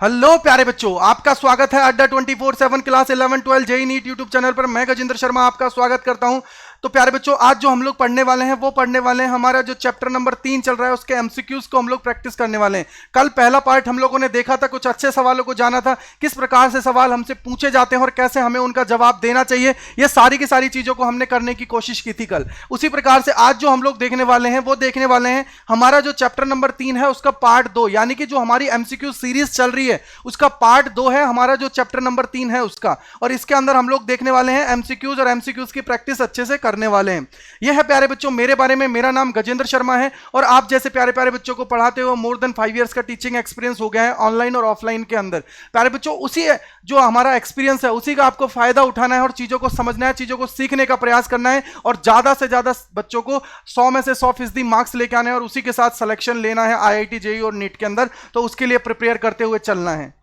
Hello प्यारे बच्चों, आपका स्वागत है Adda 24/7 class 11 12 JEE NEET YouTube channel पर। मैं गजेंद्र शर्मा आपका स्वागत करता हूं। तो प्यारे बच्चों, आज जो हम लोग पढ़ने वाले हैं वो पढ़ने वाले हैं हमारा जो चैप्टर नंबर 3 चल रहा है उसके एमसीक्यूज को हम लोग प्रैक्टिस करने वाले हैं। कल पहला पार्ट हम लोगों ने देखा था, कुछ अच्छे सवालों को जाना था, किस प्रकार से सवाल हमसे पूछे जाते हैं और कैसे हमें उनका जवाब देना चाहिए। ये सारी की सारी चीजों को हमने करने की कोशिश की थी कल। उसी प्रकार से आज जो हम लोग देखने वाले हैं वो देखने वाले हैं हमारा जो चैप्टर नंबर 3 है उसका पार्ट 2, यानी कि जो हमारी एमसीक्यू सीरीज चल रही है उसका पार्ट 2 है हमारा जो चैप्टर नंबर 3 है उसका। और इसके अंदर हम लोग देखने वाले हैं एमसीक्यूज और एमसीक्यूज की प्रैक्टिस अच्छे से करने वाले हैं। यह है प्यारे बच्चों मेरे बारे में, मेरा नाम गजेंद्र शर्मा है और आप जैसे प्यारे प्यारे बच्चों को पढ़ाते हुए मोर देन 5 इयर्स का टीचिंग एक्सपीरियंस हो गया है ऑनलाइन और ऑफलाइन के अंदर। प्यारे बच्चों, उसी जो हमारा एक्सपीरियंस है उसी का आपको फायदा उठाना है और चीजों को समझना है, चीजों को सीखने का प्रयास करना है और ज्यादा से ज्यादा बच्चों को 100 में से 100% मार्क्स लेके आने हैं और उसी के साथ सिलेक्शन लेना है आईआईटी जेईई और नीट के अंदर। तो उसके लिए प्रिपेयर करते हुए चलना है।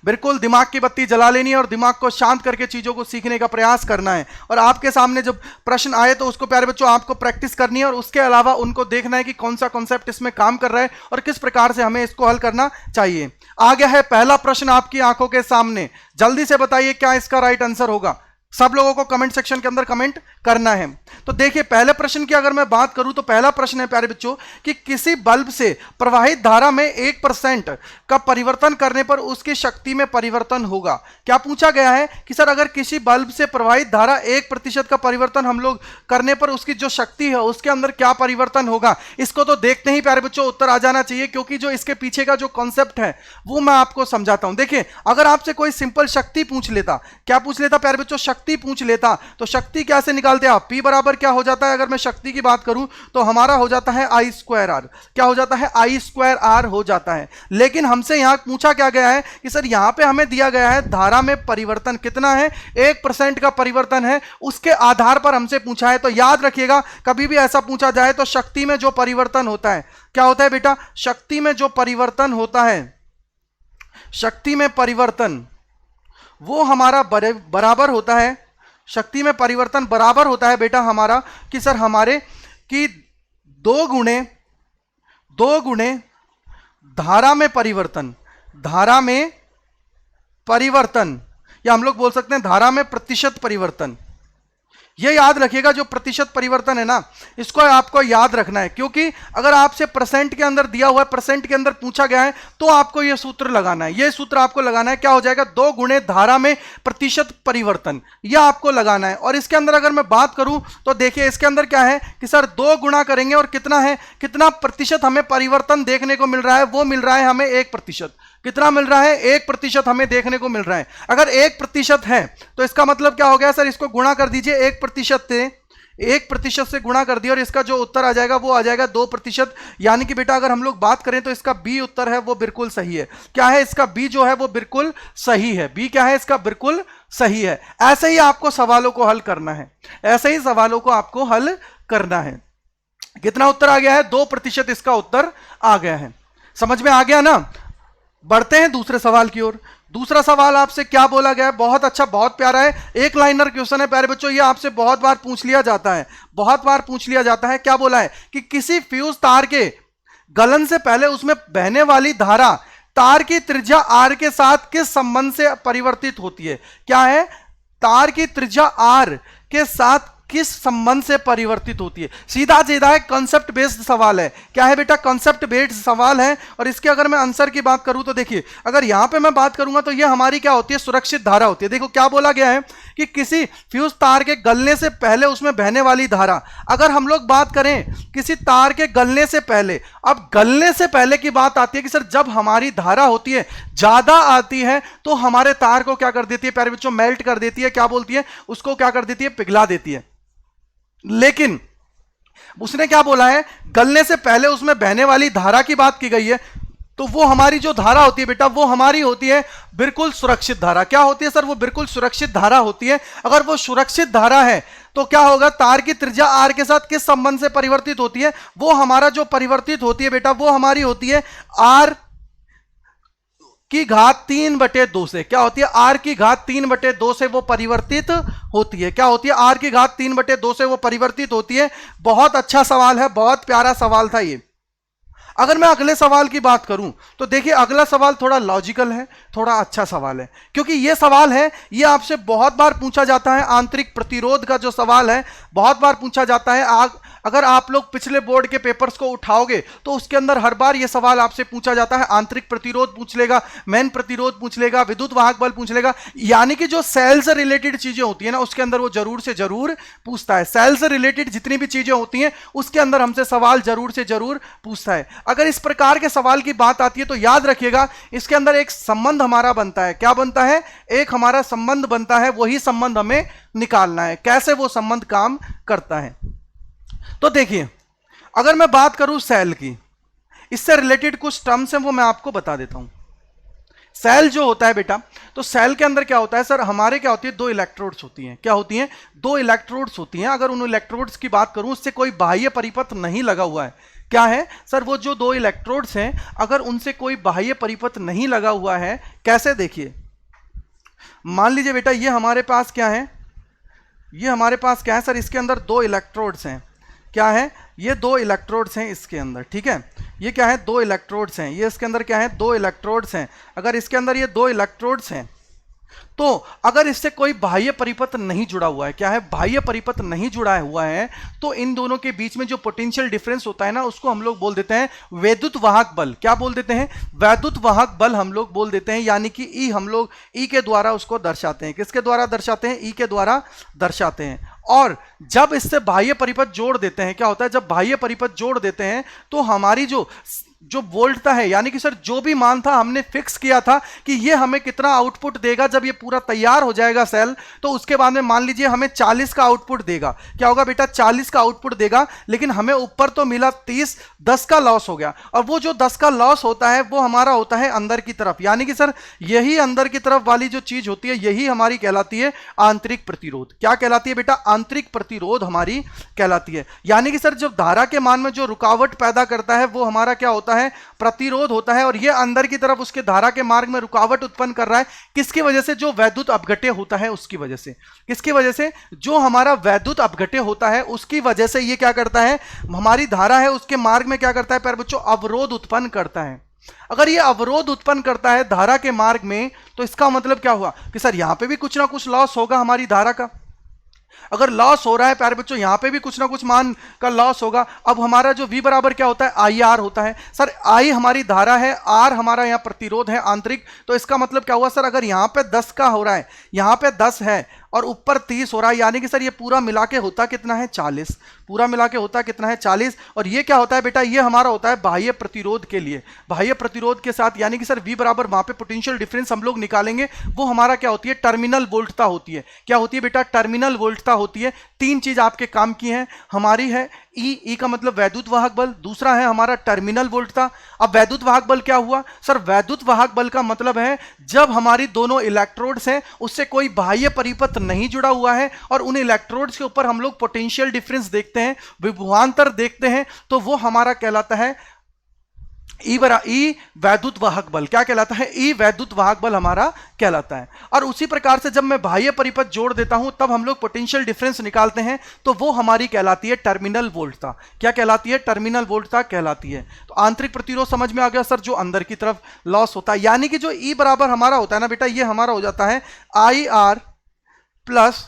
बिल्कुल दिमाग की बत्ती जला लेनी है और दिमाग को शांत करके चीजों को सीखने का प्रयास करना है। और आपके सामने जब प्रश्न आए तो उसको प्यारे बच्चों आपको प्रैक्टिस करनी है और उसके अलावा उनको देखना है कि कौन सा कॉन्सेप्ट इसमें काम कर रहा है और किस प्रकार से हमें इसको हल करना चाहिए। आ गया है पहला प्रश्न आपकी आंखों के सामने। जल्दी से बताइए क्या इसका राइट आंसर होगा। सब लोगों को कमेंट सेक्शन के अंदर कमेंट करना है। तो देखिए, पहले प्रश्न की अगर मैं बात करूं तो पहला प्रश्न है प्यारे बच्चों कि किसी बल्ब से प्रवाहित धारा में 1% का परिवर्तन करने पर उसकी शक्ति में परिवर्तन होगा। क्या पूछा गया है कि सर अगर किसी बल्ब से प्रवाहित धारा 1% का परिवर्तन हम लोग करने पर उसकी जो शक्ति है उसके अंदर क्या परिवर्तन होगा। इसको तो देखते ही प्यारे बच्चों उत्तर आ जाना चाहिए, क्योंकि जो इसके पीछे का जो कॉन्सेप्ट है वो मैं आपको समझाता हूं। देखिए, अगर आपसे कोई सिंपल शक्ति पूछ लेता, क्या पूछ लेता प्यारे बच्चों, शक्ति पूछ लेता, तो शक्ति कैसे निकालते आप। P बराबर क्या हो जाता है, अगर मैं शक्ति की बात करूं तो हमारा हो जाता है I²R। क्या हो जाता है, I²R हो जाता है। लेकिन हमसे यहां पूछा क्या गया है कि सर यहां पे हमें दिया गया है धारा में परिवर्तन कितना है, 1% का परिवर्तन है, उसके आधार पर हमसे पूछा है। तो याद रखिएगा, कभी भी ऐसा पूछा जाए तो शक्ति में जो परिवर्तन होता है, क्या होता है बेटा, शक्ति में जो परिवर्तन होता है, शक्ति में परिवर्तन वो हमारा बराबर होता है, शक्ति में परिवर्तन बराबर होता है बेटा हमारा कि सर हमारे कि 2 गुणे धारा में परिवर्तन, धारा में परिवर्तन, या हम लोग बोल सकते हैं धारा में प्रतिशत परिवर्तन। ये याद रखिएगा, जो प्रतिशत परिवर्तन है ना, इसको आपको याद रखना है, क्योंकि अगर आपसे परसेंट के अंदर दिया हुआ है, परसेंट के अंदर पूछा गया है, तो आपको ये सूत्र लगाना है। ये सूत्र आपको लगाना है, क्या हो जाएगा, 2 गुणे धारा में प्रतिशत परिवर्तन, यह आपको लगाना है। और इसके अंदर अगर मैं बात करूं तो देखिए इसके अंदर क्या है कि सर 2 गुणा करेंगे और कितना है, कितना प्रतिशत हमें परिवर्तन देखने को मिल रहा है, वो मिल रहा है हमें 1%। कितना मिल रहा है, 1% हमें देखने को मिल रहा है। अगर 1% है तो इसका मतलब क्या हो गया सर, इसको गुणा कर दीजिए 1% से गुणा कर दिया और इसका जो उत्तर आ जाएगा वो आ जाएगा 2%। यानी कि बेटा अगर हम लोग बात करें तो इसका बी उत्तर है वो बिल्कुल सही है। क्या है, इसका बी जो है वो बिल्कुल सही है। बी क्या है, इसका बिल्कुल सही है। ऐसे ही आपको सवालों को हल करना है, ऐसे ही सवालों को आपको हल करना है। कितना उत्तर आ गया है, 2% इसका उत्तर आ गया है। समझ में आ गया ना। बढ़ते हैं दूसरे सवाल की ओर। दूसरा सवाल आपसे क्या बोला गया है, बहुत अच्छा, बहुत प्यारा है, एक लाइनर क्वेश्चन है प्यारे बच्चों। ये आपसे बहुत बार पूछ लिया जाता है, बहुत बार पूछ लिया जाता है। क्या बोला है कि किसी फ्यूज तार के गलन से पहले उसमें बहने वाली धारा तार की त्रिज्या R के साथ किस संबंध से परिवर्तित होती है। क्या है, तार की त्रिज्या R के साथ किस संबंध से परिवर्तित होती है। सीधा सीधा है, कॉन्सेप्ट बेस्ड सवाल है। क्या है बेटा, कॉन्सेप्ट बेस्ड सवाल है। और इसके अगर मैं आंसर की बात करूं तो देखिए, अगर यहां पे मैं बात करूंगा तो ये हमारी क्या होती है, सुरक्षित धारा होती है। देखो क्या बोला गया है कि किसी फ्यूज तार के गलने से पहले उसमें बहने वाली धारा। अगर हम लोग बात करें किसी तार के गलने से पहले, अब गलने से पहले की बात आती है कि सर जब हमारी धारा होती है ज्यादा आती है तो हमारे तार को क्या कर देती है प्यारे बच्चों, मेल्ट कर देती है। क्या बोलती है उसको, क्या कर देती है, पिघला देती है। लेकिन उसने क्या बोला है, गलने से पहले उसमें बहने वाली धारा की बात की गई है, तो वो हमारी जो धारा होती है बेटा वो हमारी होती है बिल्कुल सुरक्षित धारा। क्या होती है सर, वो बिल्कुल सुरक्षित धारा होती है। अगर वो सुरक्षित धारा है तो क्या होगा, तार की त्रिज्या R के साथ किस संबंध से परिवर्तित होती है, वो हमारा जो परिवर्तित होती है बेटा वो हमारी होती है R की घात 3/2 से। क्या होती है, R की घात 3/2 से वो परिवर्तित होती है। क्या होती है, R की घात 3/2 से वो परिवर्तित होती है। बहुत अच्छा सवाल है, बहुत प्यारा सवाल था ये। अगर मैं अगले सवाल की बात करूं तो देखिए अगला सवाल थोड़ा लॉजिकल है, थोड़ा अच्छा सवाल है, क्योंकि यह सवाल है, यह आपसे बहुत बार पूछा जाता है। आंतरिक प्रतिरोध का जो सवाल है बहुत बार पूछा जाता है। अगर आप लोग पिछले बोर्ड के पेपर्स को उठाओगे तो उसके अंदर हर बार यह सवाल आपसे पूछा जाता है। आंतरिक प्रतिरोध पूछ लेगा, मैन प्रतिरोध पूछ लेगा, विद्युत वाहक बल पूछ लेगा, यानी कि जो सेल से रिलेटेड चीजें होती है ना उसके अंदर वो जरूर से जरूर पूछता है। सेल से रिलेटेड जितनी भी चीजें होती हैं उसके अंदर हमसे सवाल जरूर से जरूर पूछता है। अगर इस प्रकार के सवाल की बात आती है तो याद रखिएगा इसके अंदर एक संबंध हमारा बनता है। क्या बनता है? एक हमारा संबंध बनता है, वही संबंध हमें निकालना है। कैसे वो संबंध काम करता है? तो देखिए अगर मैं बात करूं सेल की, इससे रिलेटेड कुछ टर्म्स हैं वो मैं आपको बता देता हूं। सेल जो होता है बेटा, तो सेल के अंदर क्या होता है सर, हमारे क्या होती है, दो इलेक्ट्रोड्स होती हैं। क्या होती हैं? दो इलेक्ट्रोड्स होती हैं। अगर उन इलेक्ट्रोड्स की बात करूं उससे कोई बाह्य परिपथ नहीं लगा हुआ है। क्या है सर? वो जो दो इलेक्ट्रोड्स हैं अगर उनसे कोई बाह्य परिपथ नहीं लगा हुआ है, कैसे? देखिए मान लीजिए बेटा ये हमारे पास क्या है, ये हमारे पास क्या है सर, इसके अंदर दो इलेक्ट्रोड्स हैं। क्या है? ये दो इलेक्ट्रोड्स हैं इसके अंदर, ठीक है। ये क्या है? दो इलेक्ट्रोड्स हैं। ये इसके अंदर क्या है? दो इलेक्ट्रोड्स हैं। अगर इसके अंदर ये दो इलेक्ट्रोड्स हैं तो अगर इससे कोई बाह्य परिपथ नहीं जुड़ा हुआ है, क्या है? बाह्य परिपथ नहीं जुड़ा हुआ है, तो इन दोनों के बीच में जो पोटेंशियल डिफरेंस होता है ना उसको हम लोग बोल देते हैं वैद्युत वाहक बल। क्या बोल देते हैं? वैद्युत वाहक बल हम लोग बोल देते हैं। यानी कि ई हम लोग ई के द्वारा उसको दर्शाते हैं। किसके द्वारा दर्शाते हैं? ई के द्वारा दर्शाते हैं। और जब इससे बाह्य परिपथ जोड़ देते हैं, क्या होता है? जब बाह्य परिपथ जोड़ देते हैं तो हमारी जो वोल्टता है, यानी कि सर जो भी मान था हमने फिक्स किया था कि ये हमें कितना आउटपुट देगा जब ये पूरा तैयार हो जाएगा सेल, तो उसके बाद में मान लीजिए हमें 40 का आउटपुट देगा। क्या होगा बेटा? 40 का आउटपुट देगा, लेकिन हमें ऊपर तो मिला 30, 10 का लॉस हो गया। और वो जो 10 का लॉस होता है वो हमारा होता है अंदर की तरफ, यानी कि सर यही अंदर की तरफ वाली जो चीज होती है यही हमारी कहलाती है आंतरिक प्रतिरोध। क्या कहलाती है बेटा? आंतरिक प्रतिरोध हमारी कहलाती है। यानी कि सर जब धारा के मान में जो रुकावट पैदा करता है वो हमारा क्या होता है? प्रतिरोध होता है। और ये अंदर की तरफ उसके धारा के मार्ग में रुकावट उत्पन्न कर रहा है। किसकी वजह से? जो वैद्युत अपघट्य होता है उसकी वजह से। किसकी वजह से? जो हमारा वैद्युत अपघट्य होता है उसकी वजह से ये क्या करता है? हमारी धारा है उसके मार्ग में क्या करता है प्यारे बच्चों? अवरोध उत्पन्न करता है। अगर ये अवरोध उत्पन्न करता है धारा के मार्ग में, तो इसका मतलब क्या हुआ कि सर यहां पे भी कुछ ना कुछ लॉस होगा हमारी धारा का। अगर लॉस हो रहा है प्यारे बच्चों, यहां पे भी कुछ ना कुछ मान का लॉस होगा। अब हमारा जो V बराबर क्या होता है? आई आर होता है। सर I हमारी धारा है, R हमारा यहाँ प्रतिरोध है आंतरिक। तो इसका मतलब क्या हुआ सर? अगर यहाँ पे 10 का हो रहा है, यहाँ पे 10 है और ऊपर 30 हो रहा है, यानी कि सर ये पूरा मिला के होता कितना है? 40। पूरा मिला के होता कितना है? 40। और ये क्या होता है बेटा? ये हमारा होता है बाह्य प्रतिरोध के लिए। बाह्य प्रतिरोध के साथ यानी कि सर V बराबर वहां पे पोटेंशियल डिफरेंस हम लोग निकालेंगे, वो हमारा क्या होती है? टर्मिनल वोल्टता होती है। क्या होती है बेटा? टर्मिनल वोल्टता होती है। तीन चीज आपके काम की है हमारी है ई का मतलब वैद्युत वाहक बल, दूसरा है हमारा टर्मिनल वोल्टता। अब वैद्युत वाहक बल क्या हुआ सर? वैद्युत वाहक बल का मतलब है जब हमारी दोनों इलेक्ट्रोड्स हैं उससे कोई बाह्य परिपथ नहीं जुड़ा हुआ है और उन इलेक्ट्रोड्स के ऊपर हम लोग पोटेंशियल डिफरेंस देखते हैं, विभवांतर देखते हैं, तो वो हमारा कहलाता है ई वैद्युत वाहक बल। क्या कहलाता है? ई वैद्युत वाहक बल हमारा कहलाता है। और उसी प्रकार से जब मैं बाह्य परिपथ जोड़ देता हूं तब हम लोग पोटेंशियल डिफरेंस निकालते हैं, तो वो हमारी कहलाती है टर्मिनल वोल्टता। क्या कहलाती है? टर्मिनल वोल्टता कहलाती है। तो आंतरिक प्रतिरोध समझ में आ गया सर, जो अंदर की तरफ लॉस होता है। यानी कि जो ई बराबर हमारा होता है ना बेटा, ये हमारा हो जाता है आई आर प्लस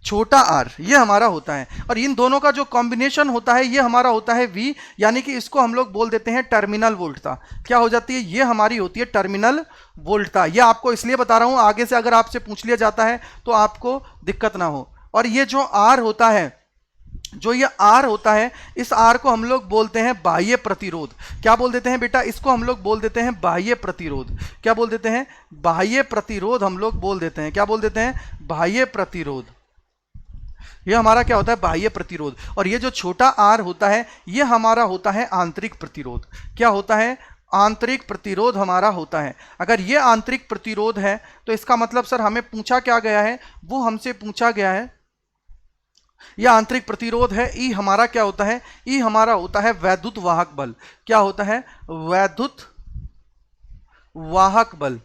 छोटा r, ये हमारा होता है। और इन दोनों का जो कॉम्बिनेशन होता है ये हमारा होता है V, यानी कि इसको हम लोग बोल देते हैं टर्मिनल वोल्टता। क्या हो जाती है? ये हमारी होती है टर्मिनल वोल्टता। ये आपको इसलिए बता रहा हूं, आगे से अगर आपसे पूछ लिया जाता है तो आपको दिक्कत ना हो। और ये जो R होता है, जो ये R होता है, इस R को हम लोग बोलते हैं बाह्य प्रतिरोध। क्या बोल देते हैं बेटा? इसको हम लोग बोल देते हैं बाह्य प्रतिरोध। क्या बोल देते हैं? बाह्य प्रतिरोध हम लोग बोल देते हैं। क्या बोल देते हैं? बाह्य प्रतिरोध। ये हमारा क्या होता है? बाह्य प्रतिरोध। और ये जो छोटा r होता है ये हमारा होता है आंतरिक प्रतिरोध। क्या होता है? आंतरिक प्रतिरोध हमारा होता है। अगर ये आंतरिक प्रतिरोध है तो इसका मतलब सर हमें पूछा क्या गया है? वो हमसे पूछा गया है ये आंतरिक प्रतिरोध है। ई हमारा क्या होता है? ई हमारा होता है वैद्युत वाहक बल। क्या होता है? वैद्युत वाहक बल।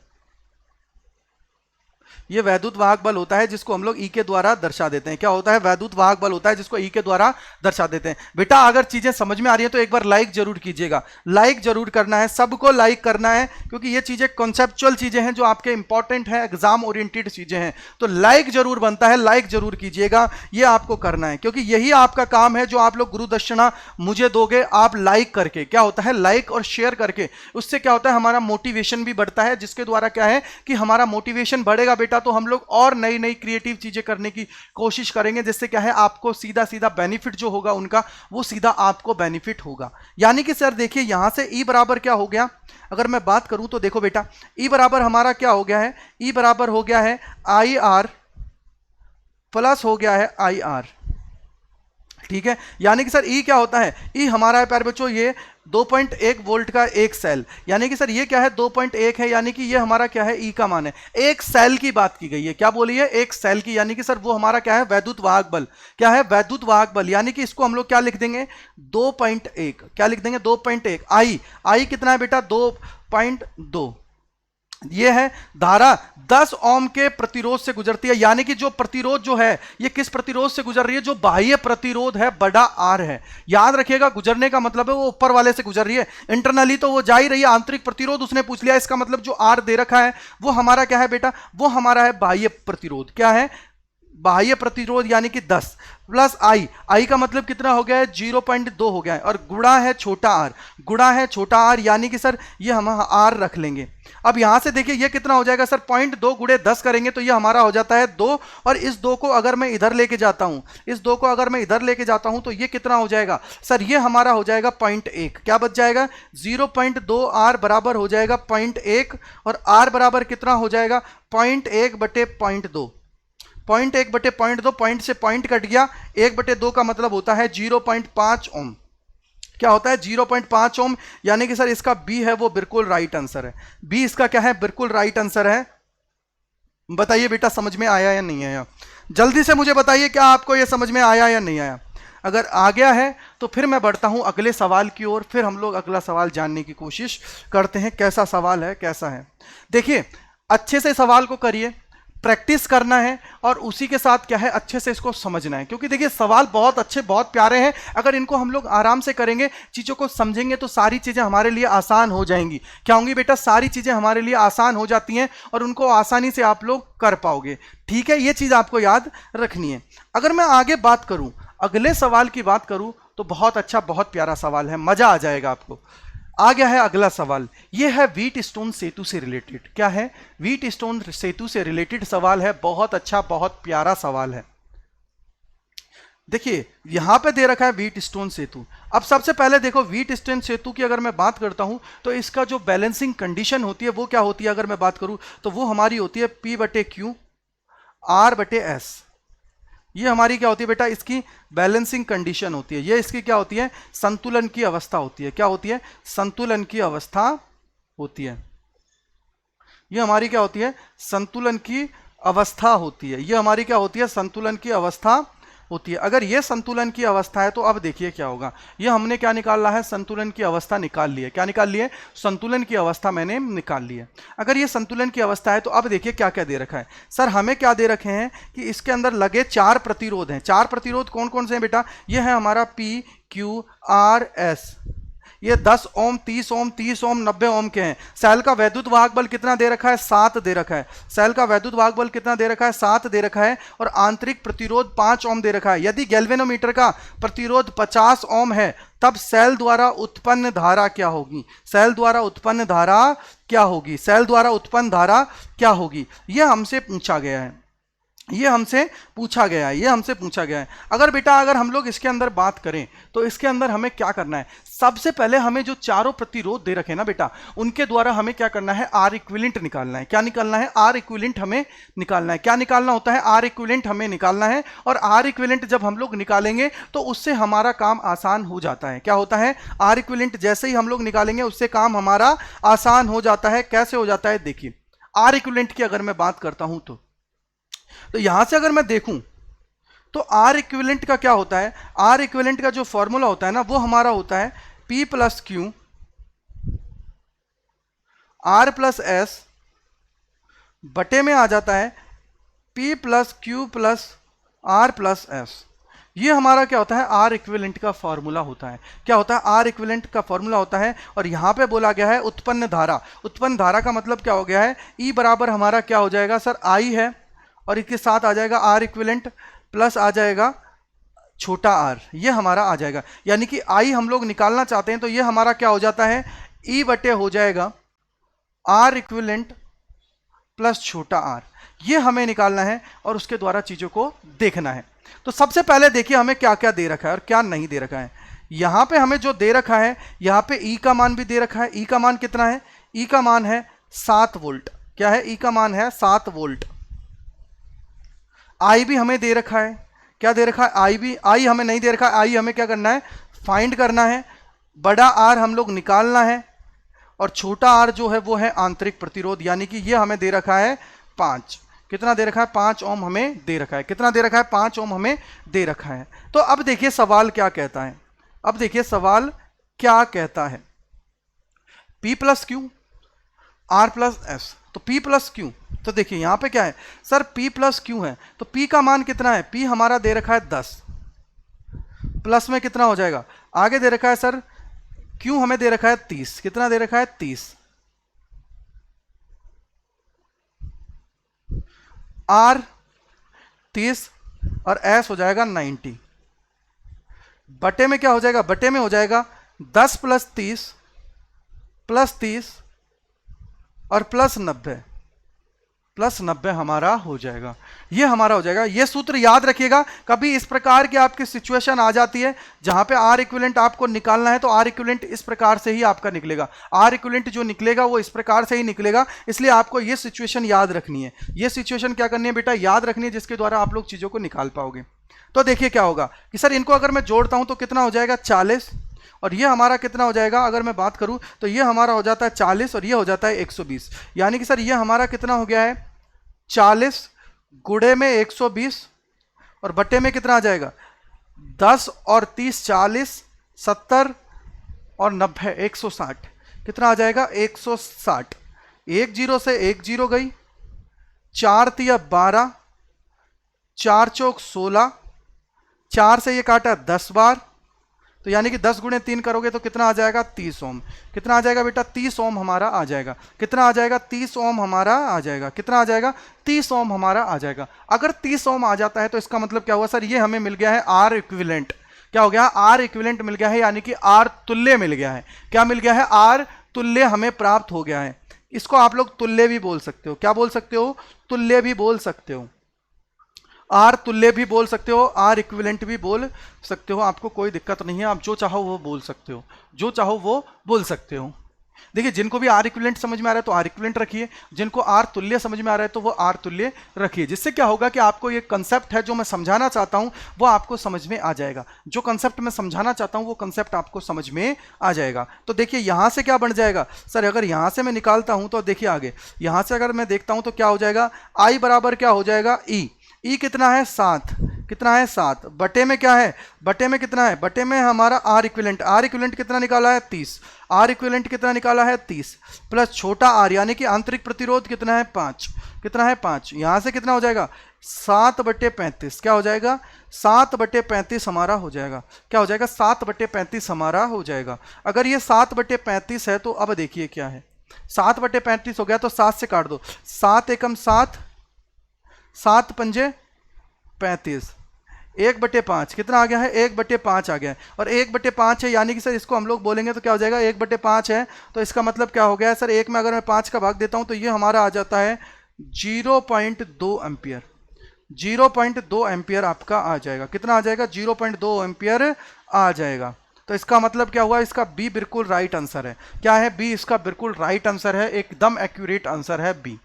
ये वैद्युत वाहक बल होता है जिसको हम लोग ई के द्वारा दर्शा देते हैं। क्या होता है? वैद्युत वाहक बल होता है जिसको ई के द्वारा दर्शा देते हैं। बेटा अगर चीजें समझ में आ रही है तो एक बार लाइक जरूर कीजिएगा, लाइक जरूर करना है, सबको लाइक करना है, क्योंकि ये चीजें कॉन्सेप्चुअल चीजें हैं जो आपके इंपॉर्टेंट है, एग्जाम ओरिएंटेड चीजें हैं, तो लाइक जरूर बनता है, लाइक जरूर कीजिएगा, ये आपको करना है, क्योंकि यही आपका काम है जो आप लोग गुरु दक्षिणा मुझे दोगे आप लाइक करके। क्या होता है? लाइक और शेयर करके, उससे क्या होता है? हमारा मोटिवेशन भी बढ़ता है, जिसके द्वारा क्या है कि हमारा मोटिवेशन बढ़ेगा बेटा तो हम लोग और नई नई क्रिएटिव चीजें करने की कोशिश करेंगे, जिससे क्या है आपको सीधा सीधा बेनिफिट जो होगा उनका वो सीधा आपको बेनिफिट होगा। यानी कि सर देखिए यहां से ई बराबर क्या हो गया, अगर मैं बात करूं तो देखो बेटा ई बराबर हमारा क्या हो गया है, ई बराबर हो गया है आई आर प्लस हो गया है आई आर। ठीक है, यानी कि सर ई क्या होता है? ई हमारा है प्यारे बच्चों ये 2.1 वोल्ट का एक सेल, यानी कि सर ये क्या है? 2.1 है, यानी कि ये हमारा क्या है? ई का मान है। एक सेल की बात की गई है, क्या बोली है? एक सेल की, यानी कि सर वो हमारा क्या है? वैद्युत वाहक बल। क्या है? वैद्युत वाहक बल, यानी कि इसको हम लोग क्या लिख देंगे? 2.1। क्या लिख देंगे? 2.1। आई कितना है बेटा? 2.2। ये है धारा 10 ओम के प्रतिरोध से गुजरती है, यानी कि जो प्रतिरोध जो है ये किस प्रतिरोध से गुजर रही है? जो बाह्य प्रतिरोध है बड़ा आर है। याद रखिएगा गुजरने का मतलब है वो ऊपर वाले से गुजर रही है, इंटरनली तो वो जा ही रही है। आंतरिक प्रतिरोध उसने पूछ लिया, इसका मतलब जो आर दे रखा है वो हमारा क्या है बेटा? वो हमारा है बाह्य प्रतिरोध। क्या है? बाह्य प्रतिरोध, यानी कि 10 प्लस आई का मतलब कितना हो गया है? 0.2 हो गया है, और गुणा है छोटा आर, गुणा है छोटा आर, यानी कि सर ये हम आर रख लेंगे। अब यहां से देखिए ये कितना हो जाएगा सर? 0.2 गुणे 10 करेंगे तो ये हमारा हो जाता है 2, और इस 2 को अगर मैं इधर लेके जाता हूं, इस 2 को अगर मैं इधर लेके जाता हूं तो ये कितना हो जाएगा सर? ये हमारा हो जाएगा 0.1। क्या बच जाएगा? 0.2 आर बराबर हो जाएगा 0.1, और आर बराबर कितना हो जाएगा? 0.1 बटे 0.2। 0.1 बटे 0.2, पॉइंट से पॉइंट कट गया, 1 बटे 2 का मतलब होता है 0.5 ओम। क्या होता है? 0.5 ओम, यानी कि सर इसका बी है वो बिल्कुल राइट आंसर है। बी इसका क्या है? बिल्कुल राइट आंसर है। बताइए बेटा समझ में आया या नहीं आया? जल्दी से मुझे बताइए क्या आपको ये समझ में आया या नहीं आया? अगर आ गया है तो फिर मैं बढ़ता हूं अगले सवाल की ओर, फिर हम लोग अगला सवाल जानने की कोशिश करते हैं कैसा सवाल है, कैसा है। देखिए अच्छे से सवाल को करिए, प्रैक्टिस करना है, और उसी के साथ क्या है अच्छे से इसको समझना है, क्योंकि देखिए सवाल बहुत अच्छे बहुत प्यारे हैं। अगर इनको हम लोग आराम से करेंगे, चीज़ों को समझेंगे तो सारी चीज़ें हमारे लिए आसान हो जाएंगी। क्या होंगी बेटा? सारी चीज़ें हमारे लिए आसान हो जाती हैं और उनको आसानी से आप लोग कर पाओगे। ठीक है, ये चीज़ आपको याद रखनी है। अगर मैं आगे बात करूँ, अगले सवाल की बात करूँ तो बहुत अच्छा बहुत प्यारा सवाल है, मज़ा आ जाएगा आपको। आ गया है अगला सवाल, यह है व्हीट स्टोन सेतु से रिलेटेड। क्या है? व्हीट स्टोन सेतु से रिलेटेड सवाल है, बहुत अच्छा बहुत प्यारा सवाल है। देखिए यहां पे दे रखा है व्हीट स्टोन सेतु। अब सबसे पहले देखो व्हीट स्टोन सेतु की अगर मैं बात करता हूं तो इसका जो बैलेंसिंग कंडीशन होती है वो क्या होती है? अगर मैं बात करूं तो वो हमारी होती है P/Q R/S। ये हमारी क्या होती है बेटा? इसकी बैलेंसिंग कंडीशन होती है। ये इसकी क्या होती है? संतुलन की अवस्था होती है। क्या होती है? संतुलन की अवस्था होती है। ये हमारी क्या होती है? संतुलन की अवस्था होती है। ये हमारी क्या होती है? संतुलन की अवस्था होती है। अगर ये संतुलन की अवस्था है तो अब देखिए क्या होगा। ये हमने क्या निकालना है? संतुलन की अवस्था निकाल ली है। क्या निकाल ली है? संतुलन की अवस्था मैंने निकाल ली है। अगर ये संतुलन की अवस्था है तो अब देखिए क्या क्या दे रखा है। सर हमें क्या दे रखे हैं कि इसके अंदर लगे 4 प्रतिरोध हैं। 4 प्रतिरोध कौन कौन से हैं बेटा? ये है हमारा PQRS। ये 10 ओम 30 ओम 30 ओम 90 ओम के हैं। सेल का वैद्युत वाहक बल कितना दे रखा है? 7 दे रखा है। सेल का वैद्युत वाहक बल कितना दे रखा है? 7 दे रखा है। और आंतरिक प्रतिरोध 5 ओम दे रखा है। यदि गैल्वेनोमीटर का प्रतिरोध 50 ओम है तब सेल द्वारा उत्पन्न धारा क्या होगी? सेल द्वारा उत्पन्न धारा क्या होगी? सेल द्वारा उत्पन्न धारा क्या होगी? यह हमसे पूछा गया है। ये हमसे पूछा गया है। ये हमसे पूछा गया है। अगर बेटा अगर हम लोग इसके अंदर बात करें तो इसके अंदर हमें क्या करना है? सबसे पहले हमें जो चारों प्रतिरोध दे रखे ना बेटा, उनके द्वारा हमें क्या करना है? आर इक्विवेलेंट निकालना है। क्या निकालना है? आर इक्विवेलेंट हमें निकालना है। क्या निकालना होता है? आर इक्विवेलेंट हमें निकालना है। और आर इक्विवेलेंट जब हम लोग निकालेंगे तो उससे हमारा काम आसान हो जाता है। क्या होता है? आर इक्विवेलेंट जैसे ही हम लोग निकालेंगे उससे काम हमारा आसान हो जाता है। कैसे हो जाता है? देखिए आर इक्विवेलेंट की अगर मैं बात करता हूं तो यहां से अगर मैं देखूं तो आर इक्विवेलेंट का क्या होता है? आर इक्विवेलेंट का जो फॉर्मूला होता है ना वो हमारा होता है P+Q R+S बटे में आ जाता है P plus Q plus R plus S, ये हमारा क्या होता है, आर इक्विवेलेंट का फॉर्मूला होता है। क्या होता है, आर इक्विवेलेंट का फॉर्मूला होता है। और यहाँ पे बोला गया है उत्पन्न धारा। उत्पन्न धारा का मतलब क्या हो गया है, ई बराबर हमारा क्या हो जाएगा सर, आई है, और इसके साथ आ जाएगा आर इक्विवेलेंट प्लस आ जाएगा छोटा आर, ये हमारा आ जाएगा। यानी कि आई हम लोग निकालना चाहते हैं तो ये हमारा क्या हो जाता है, ई बटे हो जाएगा आर इक्विवेलेंट प्लस छोटा आर, ये हमें निकालना है और उसके द्वारा चीजों को देखना है। तो सबसे पहले देखिए हमें क्या क्या दे रखा है और क्या नहीं दे रखा है। यहां पे हमें जो दे रखा है, यहां पे ई का मान भी दे रखा है। ई का मान कितना है, ई का मान है 7 वोल्ट। क्या है, ई का मान है 7 वोल्ट। आई भी हमें दे रखा है, क्या दे रखा है, आई भी। आई हमें नहीं दे रखा है, आई हमें क्या करना है, फाइंड करना है। बड़ा आर हम लोग निकालना है और छोटा आर जो है वो है आंतरिक प्रतिरोध, यानी कि ये हमें दे रखा है 5। कितना दे रखा है, 5 ओम हमें दे रखा है। कितना दे रखा है, 5 ओम हमें दे रखा है। तो अब देखिए सवाल क्या कहता है, अब देखिए सवाल क्या कहता है, P plus Q R plus S. तो P प्लस क्यू, तो देखिए यहां पे क्या है सर, P प्लस क्यू है, तो P का मान कितना है, P हमारा दे रखा है 10, प्लस में कितना हो जाएगा, आगे दे रखा है सर Q हमें दे रखा है 30। कितना दे रखा है, 30। आर 30 और एस हो जाएगा 90। बटे में क्या हो जाएगा, बटे में हो जाएगा 10 प्लस 30 और प्लस 90, प्लस 90 हमारा हो जाएगा। ये हमारा हो जाएगा। ये सूत्र याद रखिएगा, कभी इस प्रकार की आपकी सिचुएशन आ जाती है जहां पे आर इक्विवेलेंट आपको निकालना है तो आर इक्विवेलेंट इस प्रकार से ही आपका निकलेगा। आर इक्विवेलेंट जो निकलेगा वो इस प्रकार से ही निकलेगा, इसलिए आपको ये सिचुएशन याद रखनी है। ये सिचुएशन क्या करनी है बेटा, याद रखनी है, जिसके द्वारा आप लोग चीजों को निकाल पाओगे। तो देखिए क्या होगा कि सर इनको अगर मैं जोड़ता हूं तो कितना हो जाएगा, 40, और ये हमारा कितना हो जाएगा, अगर मैं बात करूं तो ये हमारा हो जाता है 40 और ये हो जाता है 120। यानी कि सर ये हमारा कितना हो गया है, 40 गुणे में 120 और बटे में कितना आ जाएगा, 10 और 30 40, 70 और 90 160। कितना आ जाएगा, 160। 1 0 से 1 0 गई, 4 तिया 12, 4 चौक 16, 4 से ये काटा 10 बार, तो यानी कि 10 गुणे 3 करोगे तो कितना आ जाएगा, 30 ओम। कितना आ जाएगा बेटा, 30 ओम हमारा आ जाएगा। कितना आ जाएगा, 30 ओम हमारा आ जाएगा। कितना आ जाएगा, 30 ओम हमारा आ जाएगा। अगर 30 ओम आ जाता है तो इसका मतलब क्या हुआ सर, ये हमें मिल गया है आर इक्विवेलेंट। क्या हो गया, आर इक्विवेलेंट मिल गया है, यानी कि आर तुल्य मिल गया है। क्या मिल गया है, आर तुल्य हमें प्राप्त हो गया है। इसको आप लोग तुल्य भी बोल सकते हो। क्या बोल सकते हो, तुल्य भी बोल सकते हो। आर तुल्य भी बोल सकते हो, आर इक्विवेलेंट भी बोल सकते हो, आपको कोई दिक्कत नहीं है। आप जो चाहो वो बोल सकते हो, जो चाहो वो बोल सकते हो। देखिए जिनको भी आर इक्विवेलेंट समझ में आ रहा है तो आर इक्विवेलेंट रखिए, जिनको आर तुल्य समझ में आ रहा है तो वो आर तुल्य रखिए। जिससे क्या होगा कि आपको ये कंसेप्ट है जो मैं समझाना चाहता हूं वो आपको समझ में आ जाएगा। जो कंसेप्ट मैं समझाना चाहता हूं वो कंसेप्ट आपको समझ में आ जाएगा। तो देखिए यहां से क्या बन जाएगा सर, अगर यहां से मैं निकालता हूं तो देखिए आगे यहां से अगर मैं देखता हूं तो क्या हो जाएगा, आई बराबर क्या हो जाएगा, ई। ई कितना है, 7। कितना है, 7। बटे में क्या है, बटे में कितना है, बटे में हमारा आर इक्विवेलेंट। आर इक्विवेलेंट कितना निकाला है, 30। आर इक्विवेलेंट कितना निकाला है, 30 प्लस छोटा आर, यानी कि आंतरिक प्रतिरोध कितना है, 5। कितना है, 5। यहां से कितना हो जाएगा, 7/35। क्या हो जाएगा, 7/35 हमारा हो जाएगा। क्या हो जाएगा, 7/35 हमारा हो जाएगा। अगर ये 7/35 है तो अब देखिए क्या है, 7/35 हो गया तो 7 से काट दो, 7 एकम 7, 7 पंजे 35, 1/5 कितना आ गया है, 1/5 आ गया है। और 1/5 है, यानी कि सर इसको हम लोग बोलेंगे तो क्या हो जाएगा, 1/5 है तो इसका मतलब क्या हो गया है सर, 1 में अगर मैं 5 का भाग देता हूं तो ये हमारा आ जाता है 0.2 एम्पियर। 0.2 एम्पियर आपका आ जाएगा। कितना आ जाएगा, 0.2 एम्पियर आ जाएगा। तो इसका मतलब क्या हुआ, इसका बी बिल्कुल राइट आंसर है। क्या है, बी इसका बिल्कुल राइट आंसर है, एकदम एक्यूरेट आंसर है बी।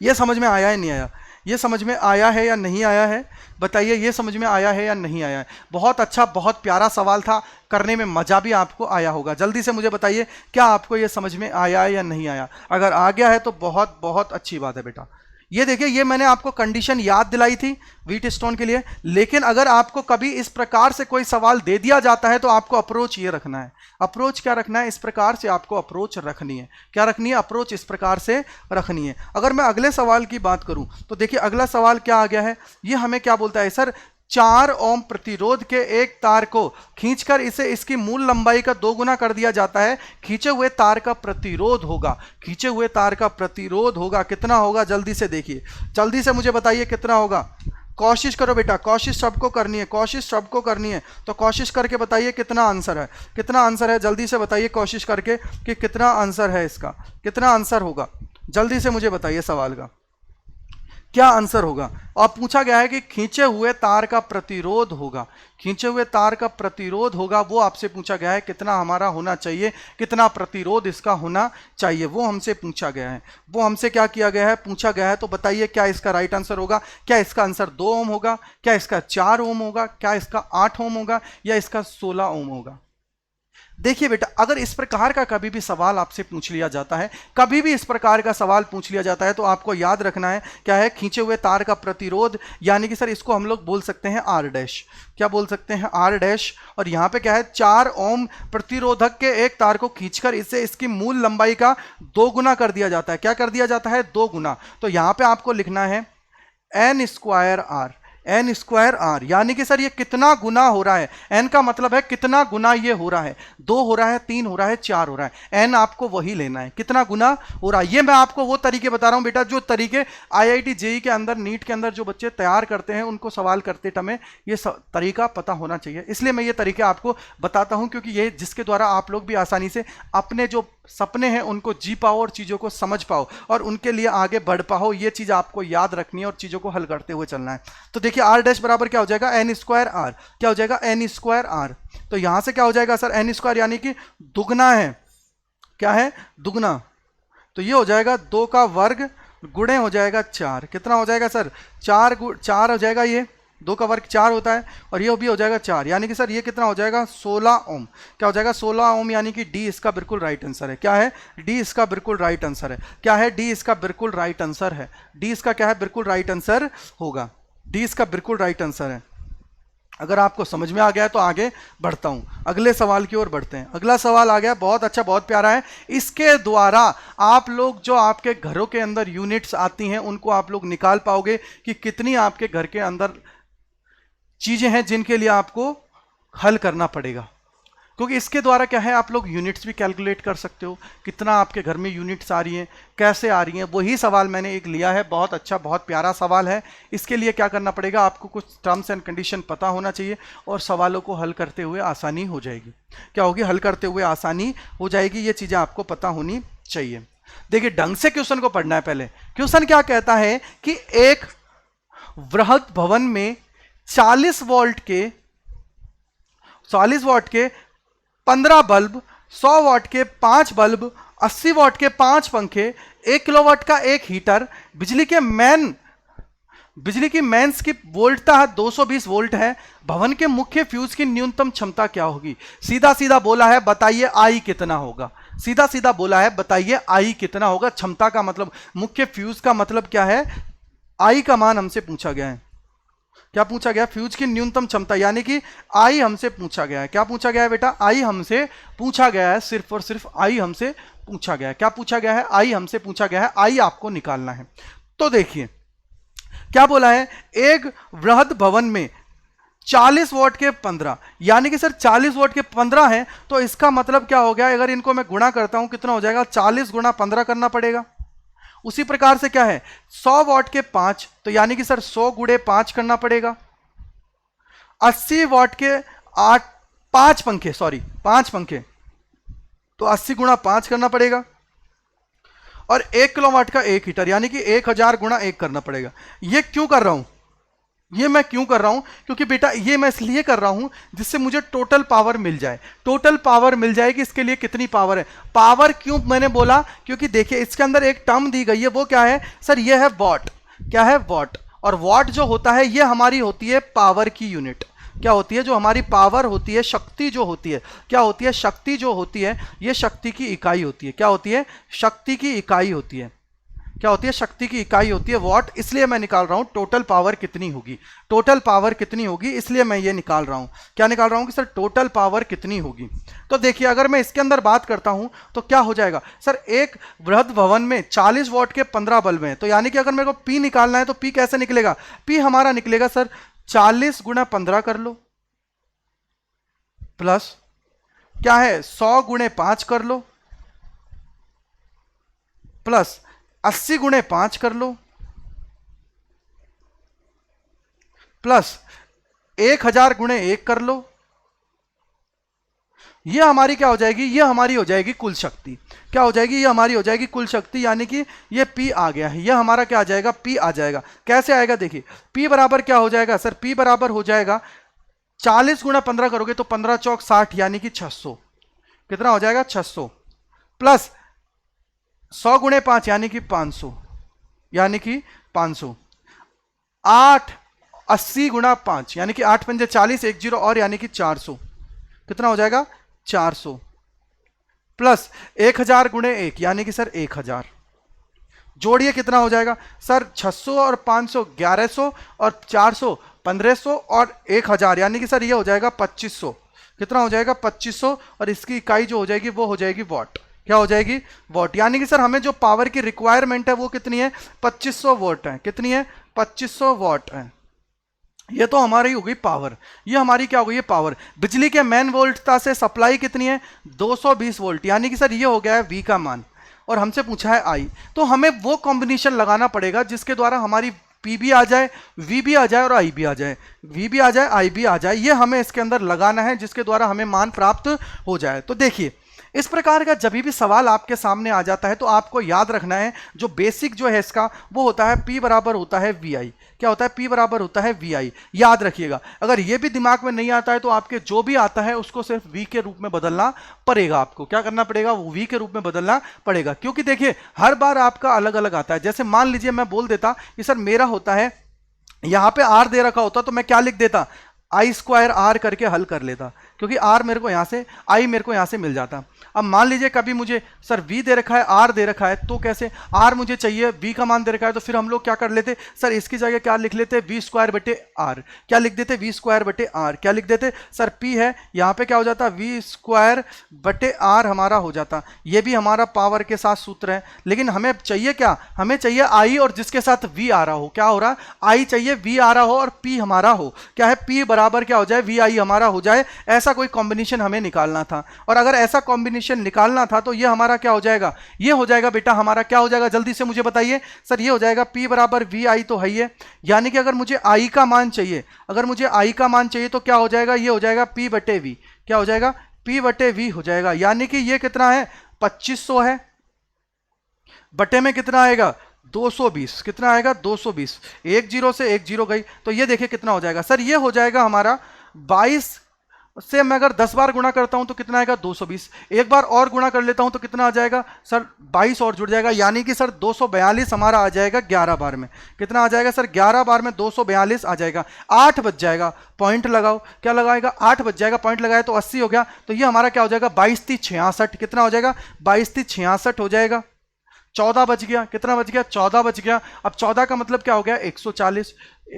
ये समझ में आया है नहीं आया, ये समझ में आया है या नहीं आया है, बताइए, ये समझ में आया है या नहीं आया है। बहुत अच्छा, बहुत प्यारा सवाल था, करने में मजा भी आपको आया होगा। जल्दी से मुझे बताइए क्या आपको ये समझ में आया है या नहीं आया। अगर आ गया है तो बहुत बहुत अच्छी बात है बेटा। ये देखिए, ये मैंने आपको कंडीशन याद दिलाई थी व्हीट स्टोन के लिए। लेकिन अगर आपको कभी इस प्रकार से कोई सवाल दे दिया जाता है तो आपको अप्रोच ये रखना है। अप्रोच क्या रखना है? इस प्रकार से आपको अप्रोच रखनी है। क्या रखनी है? अप्रोच इस प्रकार से रखनी है। अगर मैं अगले सवाल की बात करूं तो देखिए अगला सवाल क्या आ गया है, ये हमें क्या बोलता है, सर 4 ओम प्रतिरोध के एक तार को खींचकर इसे इसकी मूल लंबाई का 2 गुना कर दिया जाता है। खींचे हुए तार का प्रतिरोध होगा, खींचे हुए तार का प्रतिरोध होगा कितना होगा? जल्दी से देखिए, जल्दी से मुझे बताइए कितना होगा। कोशिश करो बेटा, कोशिश सबको करनी है, कोशिश सबको करनी है। तो कोशिश करके बताइए कितना आंसर है, कितना आंसर है, जल्दी से बताइए कोशिश करके कि कितना आंसर है इसका, कितना आंसर होगा, जल्दी से मुझे बताइए सवाल का क्या आंसर होगा। और पूछा गया है कि खींचे हुए तार का प्रतिरोध होगा, खींचे हुए तार का प्रतिरोध होगा, वो आपसे पूछा गया है कितना हमारा होना चाहिए, कितना प्रतिरोध इसका होना चाहिए, वो हमसे पूछा गया है। वो हमसे क्या किया गया है, पूछा गया है। तो बताइए क्या इसका राइट आंसर होगा? क्या इसका आंसर 2 ओम होगा, क्या इसका 4 ओम होगा, क्या इसका 8 ओम होगा, या इसका 16 ओम होगा? देखिए बेटा, अगर इस प्रकार का कभी भी सवाल आपसे पूछ लिया जाता है, कभी भी इस प्रकार का सवाल पूछ लिया जाता है, तो आपको याद रखना है क्या है, खींचे हुए तार का प्रतिरोध, यानी कि सर इसको हम लोग बोल सकते हैं आर डैश। क्या बोल सकते हैं? R dash. और यहाँ पे क्या है, 4 ओम प्रतिरोधक के एक तार को खींचकर इसे इसकी मूल लंबाई का 2 गुना कर दिया जाता है। क्या कर दिया जाता है? 2 गुना। तो यहाँ पे आपको लिखना है N square R, N square R, यानी कि सर ये कितना गुना हो रहा है। एन का मतलब है कितना गुना ये हो रहा है, 2 हो रहा है, 3 हो रहा है, 4 हो रहा है। एन आपको वही लेना है, कितना गुना हो रहा है। ये मैं आपको वो तरीके बता रहा हूं बेटा, जो तरीके आईआईटी जेईई के अंदर, नीट के अंदर जो बच्चे तैयार करते हैं, उनको सवाल करते समय ये तरीका पता होना चाहिए। इसलिए मैं ये तरीके आपको बताता हूं, क्योंकि ये जिसके द्वारा आप लोग भी आसानी से अपने जो सपने हैं उनको जी पाओ और चीज़ों को समझ पाओ और उनके लिए आगे बढ़ पाओ। ये चीज़ आपको याद रखनी है और चीज़ों को हल करते हुए चलना है। तो देखिए आर डैश बराबर क्या हो जाएगा, एन स्क्वायर आर। क्या हो जाएगा? N square R. तो यहां से क्या हो जाएगा सर, एन स्क्वायर यानी कि दुगना है। क्या है? दुगना। तो ये हो जाएगा 2 का वर्ग गुणे हो जाएगा 4। कितना हो जाएगा सर? 4 हो जाएगा, ये 2 का वर्ग 4 होता है, और ये भी हो जाएगा 4, यानी कि सर ये कितना हो जाएगा? 16 ओम। क्या हो जाएगा? 16 ओम, यानी कि डी इसका बिल्कुल राइट आंसर है। क्या है? डी इसका बिल्कुल राइट आंसर है। क्या है? डी इसका बिल्कुल राइट आंसर है। डी इसका क्या है? बिल्कुल राइट आंसर होगा। डी इसका बिल्कुल राइट आंसर है। अगर आपको समझ में आ गया है तो आगे बढ़ता हूं, अगले सवाल की ओर बढ़ते हैं। अगला सवाल आ गया, बहुत अच्छा, बहुत प्यारा है। इसके द्वारा आप लोग जो आपके घरों के अंदर यूनिट्स आती हैं उनको आप लोग निकाल पाओगे कि कितनी आपके घर के अंदर चीजें हैं जिनके लिए आपको हल करना पड़ेगा। क्योंकि इसके द्वारा क्या है, आप लोग यूनिट्स भी कैलकुलेट कर सकते हो, कितना आपके घर में यूनिट्स आ रही हैं, कैसे आ रही हैं। वही सवाल मैंने एक लिया है, बहुत अच्छा, बहुत प्यारा सवाल है। इसके लिए क्या करना पड़ेगा, आपको कुछ टर्म्स एंड कंडीशन पता होना चाहिए और सवालों को हल करते हुए आसानी हो जाएगी। क्या होगी? हल करते हुए आसानी हो जाएगी। ये चीज़ें आपको पता होनी चाहिए। देखिए ढंग से क्वेश्चन को पढ़ना है। पहले क्वेश्चन क्या कहता है कि एक वृहद भवन में 40 वोल्ट के 15 बल्ब, 100 वाट के 5 बल्ब, 80 वाट के 5 पंखे, 1 किलोवाट का एक हीटर, बिजली की मेंस की वोल्टता 220 वोल्ट है। भवन के मुख्य फ्यूज की न्यूनतम क्षमता क्या होगी? सीधा सीधा बोला है, बताइए आई कितना होगा। सीधा सीधा बोला है, बताइए आई कितना होगा। क्षमता का मतलब, मुख्य फ्यूज का मतलब क्या है, आई का मान हमसे पूछा गया है। क्या पूछा गया? फ्यूज की न्यूनतम क्षमता, यानी कि आई हमसे पूछा गया है। क्या पूछा गया है बेटा? आई हमसे पूछा गया है, सिर्फ और सिर्फ आई हमसे पूछा गया है। क्या पूछा गया है? आई हमसे पूछा गया है। आई आपको निकालना है। तो देखिए क्या बोला है, एक वृहद भवन में 40 वॉट के 15, यानी कि सर 40 वॉट के 15 है, तो इसका मतलब क्या हो गया, अगर इनको मैं गुणा करता हूं कितना हो जाएगा, 40 गुणा 15 करना पड़ेगा। उसी प्रकार से क्या है, 100 वॉट के 5, तो यानी कि सर 100 गुणे 5 करना पड़ेगा। 80 वॉट के 5 पंखे, तो 80 गुणा 5 करना पड़ेगा। और 1 किलोवाट का एक हीटर, यानी कि 1000 गुणा 1 करना पड़ेगा। ये क्यों कर रहा हूं, ये मैं क्यों कर रहा हूं, क्योंकि बेटा ये मैं इसलिए कर रहा हूं जिससे मुझे टोटल पावर मिल जाए। टोटल पावर मिल जाएगी, इसके लिए कितनी पावर है। पावर क्यों मैंने बोला, क्योंकि देखिए इसके अंदर एक टर्म दी गई है, वो क्या है सर, ये है वॉट। क्या है? वॉट। और वॉट जो होता है ये हमारी होती है पावर की यूनिट। क्या होती है? जो हमारी पावर होती है, शक्ति जो होती है, क्या होती है, शक्ति जो होती है, ये शक्ति की इकाई होती है। क्या होती है? शक्ति की इकाई होती है। क्या होती है, शक्ति की इकाई होती है वॉट, इसलिए मैं निकाल रहा हूं टोटल पावर कितनी होगी, टोटल पावर कितनी होगी, इसलिए मैं ये निकाल रहा हूं। क्या निकाल रहा हूं कि सर टोटल पावर कितनी होगी। तो देखिए अगर मैं इसके अंदर बात करता हूं तो क्या हो जाएगा सर, एक बृहद भवन में 40 वॉट के 15 बल्ब हैं, तो यानी कि अगर मेरे को पी निकालना है तो पी कैसे निकलेगा, पी हमारा निकलेगा सर 40 गुणा 15 कर लो, प्लस क्या है 100 गुणे 5 कर लो, प्लस 80 गुणे 5 कर लो, प्लस 1000 गुणे 1 कर लो। ये हमारी क्या हो जाएगी, ये हमारी हो जाएगी कुल शक्ति। क्या हो जाएगी, ये हमारी हो जाएगी कुल शक्ति, यानी कि ये P आ गया है, ये हमारा क्या आ जाएगा, P आ जाएगा। कैसे आएगा देखिए, P बराबर क्या हो जाएगा सर, P बराबर हो जाएगा 40 गुणा 15 करोगे तो 15 चौक 60 यानी कि 600, कितना हो जाएगा 600, प्लस 100 गुणे 5 यानी कि 500, यानी कि 500, 8 80 गुणा 5 यानी कि 8 पंजे 40, 1 0 और यानी कि 400, कितना हो जाएगा 400, प्लस 1000 गुणे 1 यानी कि सर 1000, जोड़िए कितना हो जाएगा सर 600 और 500 1100 और 400 1500 और 1000 यानी कि सर ये हो जाएगा 2500, कितना हो जाएगा 2500, और इसकी इकाई जो हो जाएगी वो हो जाएगी वॉट। क्या हो जाएगी वॉट, यानी कि सर हमें जो पावर की रिक्वायरमेंट है वो कितनी है 2500 वॉट है, कितनी है 2500 वॉट है। ये तो हमारी हो गई पावर, ये हमारी क्या हो गई है पावर। बिजली के मेन वोल्टता से सप्लाई कितनी है 220 वोल्ट, यानी कि सर ये हो गया है V का मान, और हमसे पूछा है I, तो हमें वो कॉम्बिनेशन लगाना पड़ेगा जिसके द्वारा हमारी P भी आ जाए, V भी आ जाए और I भी आ जाए, V भी आ जाए I भी आ जाए, ये हमें इसके अंदर लगाना है जिसके द्वारा हमें मान प्राप्त हो जाए। तो देखिए इस प्रकार का जब भी सवाल आपके सामने आ जाता है तो आपको याद रखना है जो बेसिक जो है इसका वो होता है P बराबर होता है VI। क्या होता है, P बराबर होता है VI, याद रखिएगा। अगर ये भी दिमाग में नहीं आता है तो आपके जो भी आता है उसको सिर्फ V के रूप में बदलना पड़ेगा, आपको क्या करना पड़ेगा, वो V के रूप में बदलना पड़ेगा, क्योंकि देखिए हर बार आपका अलग अलग आता है। जैसे मान लीजिए मैं बोल देता कि सर मेरा होता है यहां पे R दे रखा होता तो मैं क्या लिख देता, I स्क्वायर R करके हल कर लेता, क्योंकि R मेरे को यहां से, I मेरे को यहां से मिल जाता। अब मान लीजिए कभी मुझे सर V दे रखा है, R दे रखा है, तो कैसे, R मुझे चाहिए, V का मान दे रखा है, तो फिर हम लोग क्या कर लेते सर, इसकी जगह क्या लिख लेते V स्क्वायर बटे R, क्या लिख देते V स्क्वायर बटे R, क्या लिख देते सर P है, यहाँ पे क्या हो जाता V स्क्वायर बटे R हमारा हो जाता। ये भी हमारा पावर के साथ सूत्र है, लेकिन हमें चाहिए क्या, हमें चाहिए I और जिसके साथ V आ रहा हो, क्या हो रहा, I चाहिए, V आ रहा हो और P हमारा हो, क्या है P बराबर क्या हो जाए VI हमारा हो जाए। ऐसा कोई कॉम्बिनेशन हमें निकालना था, और अगर ऐसा कॉम्बिनेशन निकालना था तो ये हमारा क्या हो जाएगा, ये हो जाएगा बेटा हमारा क्या हो जाएगा, जल्दी से मुझे बताइए सर, ये हो जाएगा P बराबर VI तो है ही है, यानी कि अगर मुझे I का मान चाहिए, अगर मुझे I का मान चाहिए तो क्या हो जाएगा, ये हो जाएगा P बटे V, क्या हो जाएगा P बटे V हो जाएगा, यानी कि ये कितना है 2500 है, बटे में कितना आएगा 220, कितना आएगा 220, 1 0 से 1 0 गई, तो ये देखिए कितना हो जाएगा सर, ये हो जाएगा हमारा 22 से मैं अगर 10 बार गुणा करता हूं तो कितना आएगा 220, एक बार और गुणा कर लेता हूं तो कितना आ जाएगा सर 22 और जुड़ जाएगा, यानी कि सर 242 हमारा आ जाएगा 11 बार में, कितना आ जाएगा सर 11 बार में 242 आ जाएगा। 8 बच जाएगा, पॉइंट लगाओ, क्या लगाएगा 8 बच जाएगा, पॉइंट लगाया तो 80 हो गया, तो ये हमारा क्या हो जाएगा 22 3 66, कितना हो जाएगा 22 3 66 हो जाएगा। 14 बच गया, कितना बच गया 14 बच गया। अब 14 का मतलब क्या हो गया 140,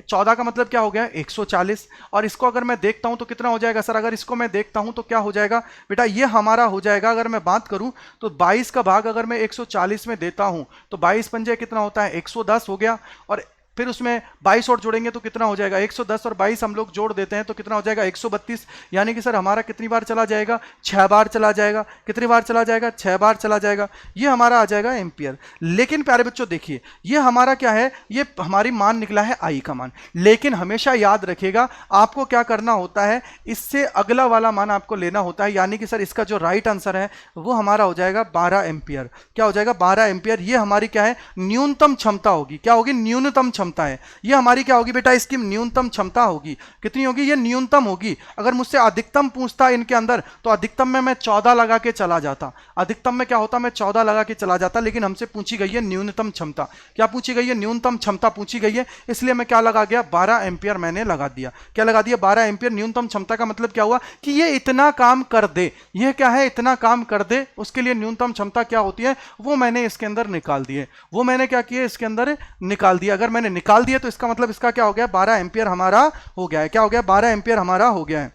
14 का मतलब क्या हो गया 140, और इसको अगर मैं देखता हूं तो कितना हो जाएगा सर, अगर इसको मैं देखता हूं तो क्या हो जाएगा बेटा, ये हमारा हो जाएगा, अगर मैं बात करूं तो 22 का भाग अगर मैं 140 में देता हूं तो 22 पंजे कितना होता है 110 हो गया, और फिर उसमें 22 और जोड़ेंगे तो कितना हो जाएगा 110 और 22 हम लोग जोड़ देते हैं तो कितना हो जाएगा 132, यानी कि सर हमारा कितनी बार चला जाएगा 6 बार चला जाएगा, कितनी बार चला जाएगा 6 बार चला जाएगा, ये हमारा आ जाएगा एम्पियर। लेकिन प्यारे बच्चों देखिए ये हमारा क्या है, ये हमारी मान निकला है I का मान, लेकिन हमेशा याद रखिएगा आपको क्या करना होता है, इससे अगला वाला मान आपको लेना होता है, यानी कि सर इसका जो राइट आंसर है वो हमारा हो जाएगा 12 एम्पियर। क्या हो जाएगा 12 एम्पियर, ये हमारी क्या है न्यूनतम क्षमता होगी, क्या होगी न्यूनतम क्षमता क्षमता है, ये हमारी क्या होगी बेटा, इसकी न्यूनतम क्षमता होगी। कितनी होगी, ये न्यूनतम होगी। अगर मुझसे अधिकतम पूछता इनके अंदर तो अधिकतम में मैं 14 लगा के चला जाता, अधिकतम में क्या होता, मैं 14 लगा के चला जाता, लेकिन हमसे पूछी गई है न्यूनतम क्षमता। क्या पूछी गई है, न्यूनतम क्षमता पूछी गई है, इसलिए मैं क्या लगा गया, 12 एम्पियर मैंने लगा दिया। क्या लगा दिया, 12 एम्पियर। न्यूनतम क्षमता का मतलब क्या हुआ कि ये इतना काम कर दे, ये क्या है, इतना काम कर दे, उसके लिए न्यूनतम क्षमता क्या होती है वो मैंने इसके अंदर निकाल दी है, वो मैंने क्या किया, इसके अंदर निकाल दिया। अगर मैंने निकाल दिया तो इसका मतलब इसका क्या हो गया, 12 एम्पियर हमारा हो गया है। क्या हो गया, 12 एम्पियर हमारा हो गया है।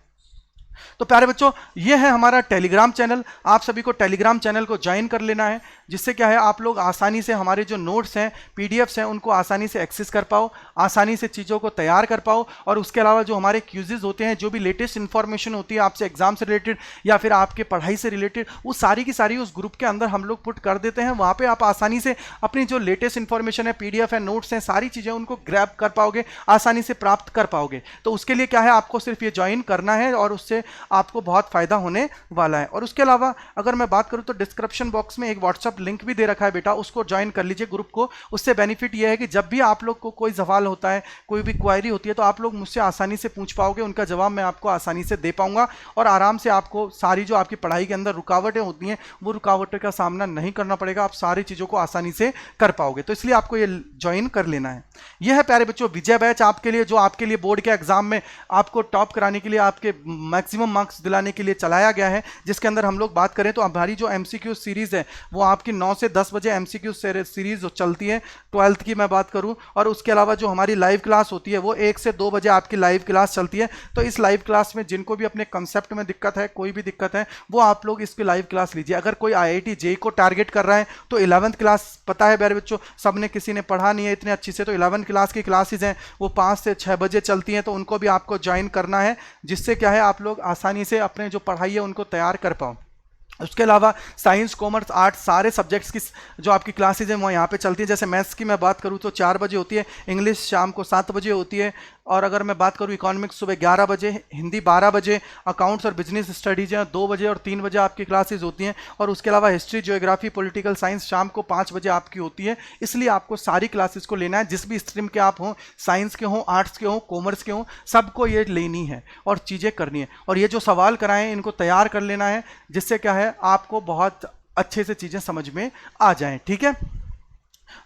तो प्यारे बच्चों, ये है हमारा टेलीग्राम चैनल। आप सभी को टेलीग्राम चैनल को ज्वाइन कर लेना है, जिससे क्या है आप लोग आसानी से हमारे जो नोट्स हैं, पीडीएफ्स हैं, उनको आसानी से एक्सेस कर पाओ, आसानी से चीज़ों को तैयार कर पाओ। और उसके अलावा जो हमारे क्यूजेज होते हैं, जो भी लेटेस्ट इन्फॉर्मेशन होती है आपसे एग्जाम से रिलेटेड या फिर आपके पढ़ाई से रिलेटेड, वो सारी की सारी उस ग्रुप के अंदर हम लोग पुट कर देते हैं। वहाँ पर आप आसानी से अपनी जो लेटेस्ट इन्फॉर्मेशन है, पीडीएफ है, नोट्स हैं, सारी चीज़ें उनको ग्रैब कर पाओगे, आसानी से प्राप्त कर पाओगे। तो उसके लिए क्या है, आपको सिर्फ ये ज्वाइन करना है और उससे आपको बहुत फायदा होने वाला है। और उसके अलावा अगर मैं बात करूं तो डिस्क्रिप्शन बॉक्स में एक व्हाट्सएप लिंक भी दे रखा है बेटा, उसको ज्वाइन कर लीजिए ग्रुप को। उससे बेनिफिट यह है कि जब भी आप लोग को कोई सवाल होता है, कोई भी क्वायरी होती है, तो आप लोग मुझसे आसानी से पूछ पाओगे, उनका जवाब मैं आपको आसानी से दे पाऊंगा और आराम से आपको सारी जो आपकी पढ़ाई के अंदर रुकावटें होती हैं वो रुकावटों का सामना नहीं करना पड़ेगा, आप सारी चीज़ों को आसानी से कर पाओगे। तो इसलिए आपको ये ज्वाइन कर लेना है। यह है प्यारे बच्चों विजय बैच आपके लिए, जो आपके लिए बोर्ड के एग्जाम में आपको टॉप कराने के लिए, आपके मैक्सिमम मार्क्स दिलाने के लिए चलाया गया है। जिसके अंदर हम लोग बात करें तो हमारी जो एमसीक्यू सीरीज है वो आपकी 9 से 10 बजे एमसीक्यू सीरीज जो चलती है, 12th की मैं बात करूं। और उसके अलावा जो हमारी लाइव क्लास होती है वो 1 से 2 बजे आपकी लाइव क्लास चलती है। तो इस लाइव क्लास में जिनको भी अपने कंसेप्ट में दिक्कत है, कोई भी दिक्कत है, वो आप लोग इसकी लाइव क्लास लीजिए। अगर कोई IIT JEE को टारगेट कर रहा है तो 11th क्लास, पता है प्यारे बच्चों सबने किसी ने पढ़ा नहीं है इतने अच्छी से, तो 11th क्लास की क्लासेज हैं वो 5 से 6 बजे चलती हैं, तो उनको भी आपको ज्वाइन करना है, जिससे क्या है आप लोग आसानी से अपने जो पढ़ाई है उनको तैयार कर पाओ। उसके अलावा साइंस, कॉमर्स, आर्ट्स सारे सब्जेक्ट्स की जो आपकी क्लासेज हैं वो यहाँ पे चलती है। जैसे मैथ्स की मैं बात करूँ तो 4 बजे होती है, इंग्लिश शाम को 7 बजे होती है, और अगर मैं बात करूँ इकोनॉमिक्स सुबह 11 बजे, हिंदी 12 बजे, अकाउंट्स और बिजनेस स्टडीज हैं 2 बजे और 3 बजे आपकी क्लासेज होती हैं। और उसके अलावा हिस्ट्री, ज्योग्राफी, पॉलिटिकल साइंस शाम को 5 बजे आपकी होती है। इसलिए आपको सारी क्लासेस को लेना है, जिस भी स्ट्रीम के आप हों, साइंस के हों, आर्ट्स के हों, कॉमर्स के हों, सबको ये लेनी है और चीज़ें करनी है। और ये जो सवाल कराएं इनको तैयार कर लेना है, जिससे क्या है आपको बहुत अच्छे से चीज़ें समझ में आ जाएं। ठीक है,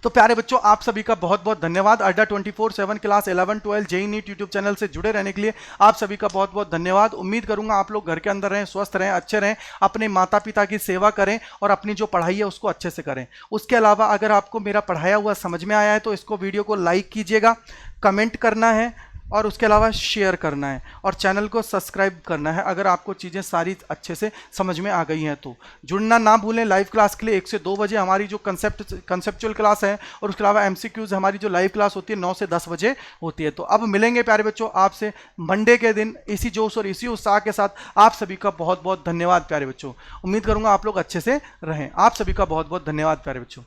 तो प्यारे बच्चों आप सभी का बहुत बहुत धन्यवाद। Adda 24/7 class 11, 12 JEE NEET YouTube channel से जुड़े रहने के लिए आप सभी का बहुत बहुत धन्यवाद। उम्मीद करूंगा आप लोग घर के अंदर रहें, स्वस्थ रहें, अच्छे रहें, अपने माता पिता की सेवा करें और अपनी जो पढ़ाई है उसको अच्छे से करें। उसके अलावा अगर आपको मेरा पढ़ाया हुआ समझ में आया है तो इसको वीडियो को लाइक कीजिएगा, कमेंट करना है और उसके अलावा शेयर करना है और चैनल को सब्सक्राइब करना है अगर आपको चीज़ें सारी अच्छे से समझ में आ गई हैं तो। जुड़ना ना भूलें लाइव क्लास के लिए 1 से 2 बजे हमारी जो कंसेप्चुअल क्लास है, और उसके अलावा MCQs हमारी जो लाइव क्लास होती है 9 से 10 बजे होती है। तो अब मिलेंगे प्यारे बच्चों आपसे मंडे के दिन इसी जोश और इसी उत्साह के साथ। आप सभी का बहुत बहुत धन्यवाद प्यारे बच्चों। उम्मीद करूँगा आप लोग अच्छे से रहें। आप सभी का बहुत बहुत धन्यवाद प्यारे बच्चों।